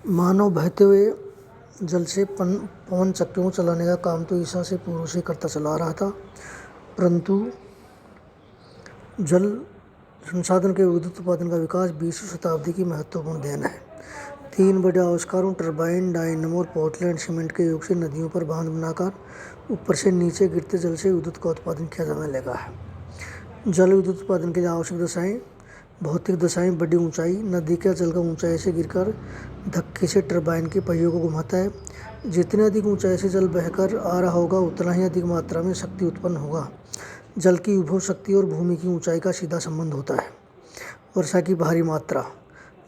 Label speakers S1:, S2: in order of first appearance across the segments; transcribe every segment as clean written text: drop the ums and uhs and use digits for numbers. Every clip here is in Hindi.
S1: मानव बहते हुए जल से पवन चक्कियों को चलाने का काम तो ईसा से पूर्व से करता चला आ रहा था, परंतु जल संसाधन के विद्युत उत्पादन का विकास 20वीं शताब्दी की महत्वपूर्ण देन है। 3 बड़े आविष्कारों टरबाइन, डायनमो और पोर्टलैंड सीमेंट के योग से नदियों पर बांध बनाकर ऊपर से नीचे गिरते जल से विद्युत का उत्पादन किया जाने लगा है। जल विद्युत उत्पादन के लिए आवश्यक दशाएं, भौतिक दशाएं, बड़ी ऊंचाई। नदी का जल का ऊंचाई से गिरकर धक्के से टरबाइन के पहियों को घुमाता है। जितनी अधिक ऊंचाई से जल बहकर आ रहा होगा उतना ही अधिक मात्रा में शक्ति उत्पन्न होगा। जल की विभव शक्ति और भूमि की ऊंचाई का सीधा संबंध होता है। वर्षा की भारी मात्रा।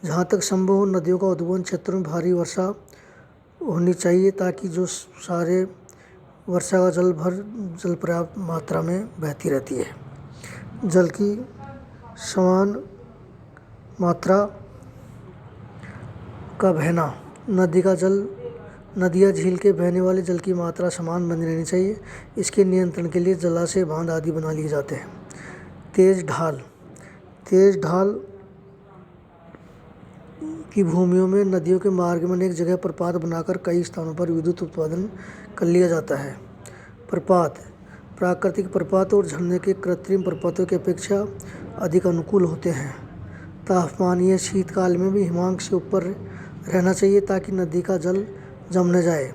S1: जहाँ तक संभव हो नदियों का उद्गम क्षेत्रों में भारी वर्षा होनी चाहिए ताकि जो सारे वर्षा का जल पर्याप्त मात्रा में बहती रहती है। जल की समान मात्रा का बहना। नदी या झील के बहने वाले जल की मात्रा समान बनी रहनी चाहिए। इसके नियंत्रण के लिए जलाशय, बांध आदि बना लिए जाते हैं। तेज ढाल की भूमियों में नदियों के मार्ग में एक जगह प्रपात बनाकर कई स्थानों पर विद्युत उत्पादन कर लिया जाता है। प्रपात। प्राकृतिक प्रपात और झरने के कृत्रिम प्रपातों की अपेक्षा अधिक अनुकूल होते हैं। तापमान। यह शीतकाल में भी हिमांक से ऊपर रहना चाहिए ताकि नदी का जल जम न जाए।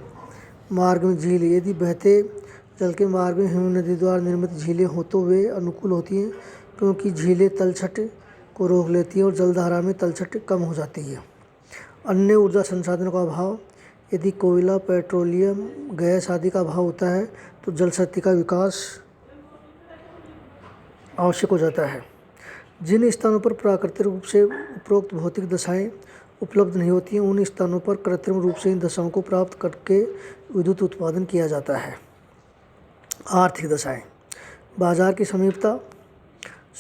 S1: मार्ग में झील। यदि बहते जल के मार्ग में हिम नदी द्वारा निर्मित झीलें हो तो वे अनुकूल होती हैं क्योंकि झीलें तलछट को रोक लेती हैं और जलधारा में तलछट कम हो जाती है। अन्य ऊर्जा संसाधनों का अभाव। यदि कोयला, पेट्रोलियम, गैस आदि का अभाव होता है तो जल शक्ति का विकास आवश्यक हो जाता है। जिन स्थानों पर प्राकृतिक रूप से उपरोक्त भौतिक दशाएं उपलब्ध नहीं होती हैं उन स्थानों पर कृत्रिम रूप से इन दशाओं को प्राप्त करके विद्युत उत्पादन किया जाता है। आर्थिक दशाएं। बाजार की समीपता।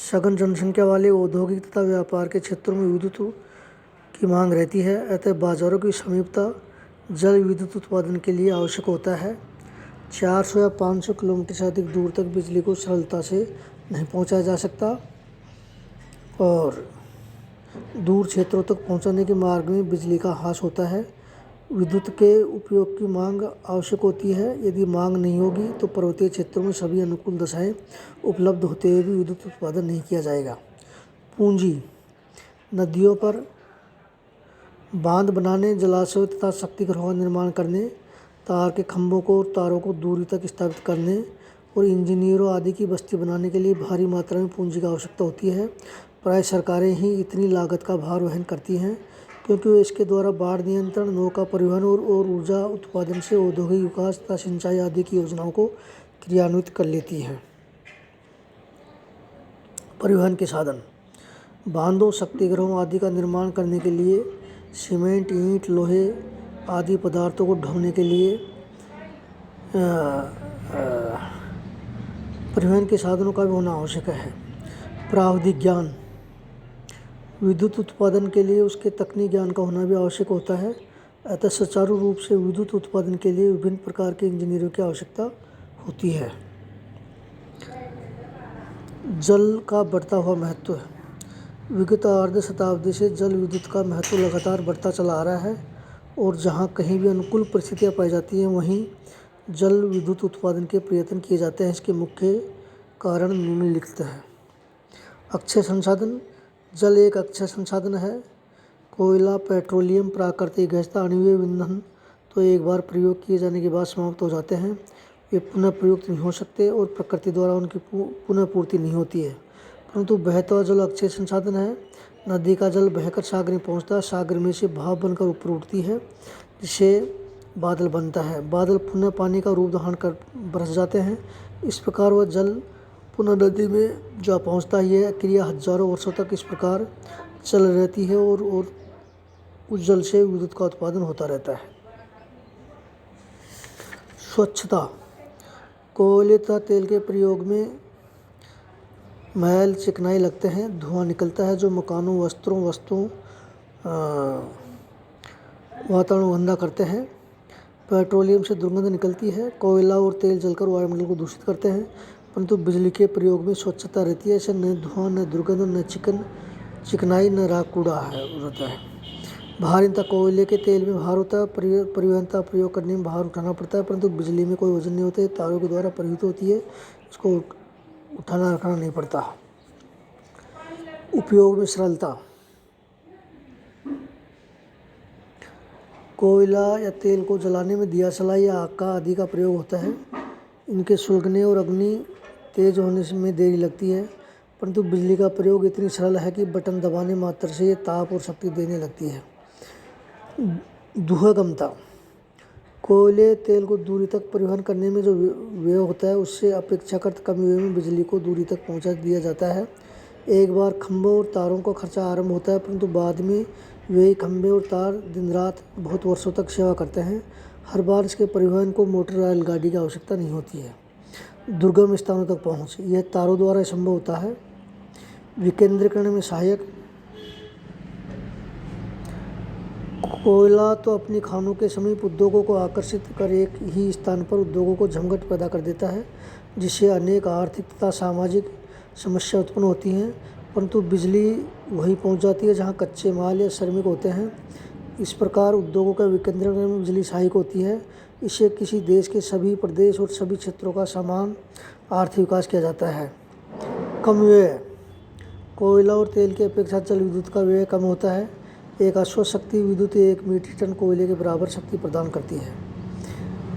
S1: सघन जनसंख्या वाले औद्योगिक तथा व्यापार के क्षेत्रों में विद्युत की मांग रहती है, अतः बाजारों की समीपता जल विद्युत उत्पादन के लिए आवश्यक होता है। 400 या 500 किलोमीटर से अधिक दूर तक बिजली को सरलता से नहीं पहुंचाया जा सकता और दूर क्षेत्रों तक पहुंचाने के मार्ग में बिजली का ह्रास होता है। विद्युत के उपयोग की मांग आवश्यक होती है। यदि मांग नहीं होगी तो पर्वतीय क्षेत्रों में सभी अनुकूल दशाएं उपलब्ध होते हुए भी विद्युत उत्पादन नहीं किया जाएगा। पूंजी। नदियों पर बांध बनाने, जलाशयों तथा शक्ति घरों का निर्माण करने, तार के खंभों को और तारों को दूरी तक स्थापित करने और इंजीनियरों आदि की बस्ती बनाने के लिए भारी मात्रा में पूंजी की आवश्यकता होती है। प्राय सरकारें ही इतनी लागत का भार वहन करती हैं क्योंकि वे इसके द्वारा बाढ़ नियंत्रण, नौका परिवहन और ऊर्जा उत्पादन से औद्योगिक विकास तथा सिंचाई आदि की योजनाओं को क्रियान्वित कर लेती हैं। परिवहन के साधन। बांधों, शक्तिगृहों आदि का निर्माण करने के लिए सीमेंट, ईंट, लोहे आदि पदार्थों को ढोने के लिए परिवहन के साधनों का भी होना आवश्यक है। प्राविधिक ज्ञान। विद्युत उत्पादन के लिए उसके तकनीकी ज्ञान का होना भी आवश्यक होता है, अतः सुचारू रूप से विद्युत उत्पादन के लिए विभिन्न प्रकार के इंजीनियरों की आवश्यकता होती है। जल का बढ़ता हुआ महत्व है। विगत अर्ध शताब्दी से जल विद्युत का महत्व लगातार बढ़ता चला आ रहा है और जहाँ कहीं भी अनुकूल परिस्थितियाँ पाई जाती हैं वहीं जल विद्युत उत्पादन के प्रयत्न किए जाते हैं। इसके मुख्य कारण निम्नलिखित हैं। अक्षय संसाधन। जल एक अक्षय संसाधन है। कोयला, पेट्रोलियम, प्राकृतिक गैस तथा अणुईय ईंधन तो एक बार प्रयोग किए जाने के बाद समाप्त हो जाते हैं। वे पुनः प्रयुक्त नहीं हो सकते और प्रकृति द्वारा उनकी पुनः पूर्ति नहीं होती है। परंतु बहता हुआ जल अक्षय संसाधन है। नदी का जल बहकर सागर में पहुँचता है, सागर में से भाप बनकर ऊपर उठती है जिससे बादल बनता है। बादल पुनः पानी का रूप धारण कर बरस जाते हैं। इस प्रकार वह जल पुनः नदी में जा पहुँचता है। यह क्रिया हजारों वर्षों तक इस प्रकार चल रहती है और उस जल से विद्युत का उत्पादन होता रहता है। स्वच्छता। कोयले तथा तेल के प्रयोग में मैल, चिकनाई लगते हैं, धुआं निकलता है जो मकानों, वस्तुओं वातावरण को गंदा करते हैं। पेट्रोलियम से दुर्गंध निकलती है। कोयला और तेल जलकर वायुमंडल को दूषित करते हैं, परंतु बिजली के प्रयोग में स्वच्छता रहती है। ऐसे न धुआं, न दुर्गंध, न चिकनाई, न राख कूड़ा रहता है। भार तक कोयले के तेल में भार होता है, परिवहन का प्रयोग करने में भार उठाना पड़ता है, परंतु बिजली में कोई वजन नहीं होता है, तारों के द्वारा परिवहित होती है, इसको उठाना रखना नहीं पड़ता। उपयोग में सरलता। कोयला या तेल को जलाने में दियासलाई या आग आदि का प्रयोग होता है। इनके सुलगने और अग्नि तेज होने में देरी लगती है, परंतु बिजली का प्रयोग इतनी सरल है कि बटन दबाने मात्र से ये ताप और शक्ति देने लगती है। दुर्गमता। कोयले तेल को दूरी तक परिवहन करने में जो व्यय होता है उससे अपेक्षाकृत कम व्यय में बिजली को दूरी तक पहुंचा दिया जाता है। एक बार खंभों और तारों का खर्चा आरंभ होता है, परंतु बाद में वे खंभे और तार दिन रात बहुत वर्षों तक सेवा करते हैं। हर बार इसके परिवहन को मोटर रेलगाड़ी की आवश्यकता नहीं होती है। दुर्गम स्थानों तक पहुँच, यह तारों द्वारा संभव होता है। विकेंद्रीकरण में सहायक। कोयला तो अपनी खानों के समीप उद्योगों को आकर्षित कर एक ही स्थान पर उद्योगों को झमघट पैदा कर देता है, जिससे अनेक आर्थिक तथा सामाजिक समस्या उत्पन्न होती हैं, परंतु बिजली वहीं पहुंच जाती है जहां कच्चे माल या श्रमिक होते हैं। इस प्रकार उद्योगों का विकेंद्रीकरण में बिजली सहायक होती है। इससे किसी देश के सभी प्रदेश और सभी क्षेत्रों का समान आर्थिक विकास किया जाता है। कम व्यय। कोयला और तेल की अपेक्षा जल विद्युत का व्यय कम होता है। एक अश्व शक्ति विद्युत 1 मीट्रिक टन कोयले के बराबर शक्ति प्रदान करती है।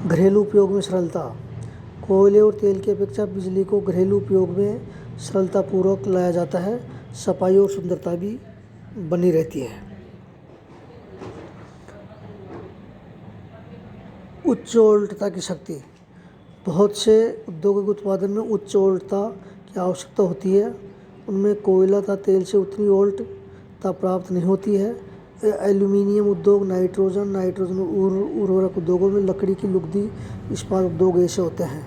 S1: घरेलू उपयोग में सरलता। कोयले और तेल की अपेक्षा बिजली को घरेलू उपयोग में सरलतापूर्वक लाया जाता है। सफाई और सुंदरता भी बनी रहती है। उच्च वोल्टता की शक्ति। बहुत से औद्योगिक उत्पादन में उच्च वोल्टता की आवश्यकता होती है। उनमें कोयला तथा तेल से उतनी वोल्टता प्राप्त नहीं होती है। एल्यूमीनियम उद्योग, नाइट्रोजन उर्वरक उद्योगों में, लकड़ी की लुगदी इस्पात उद्योग ऐसे होते हैं।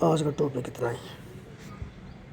S1: आज का टॉपिक इतना ही।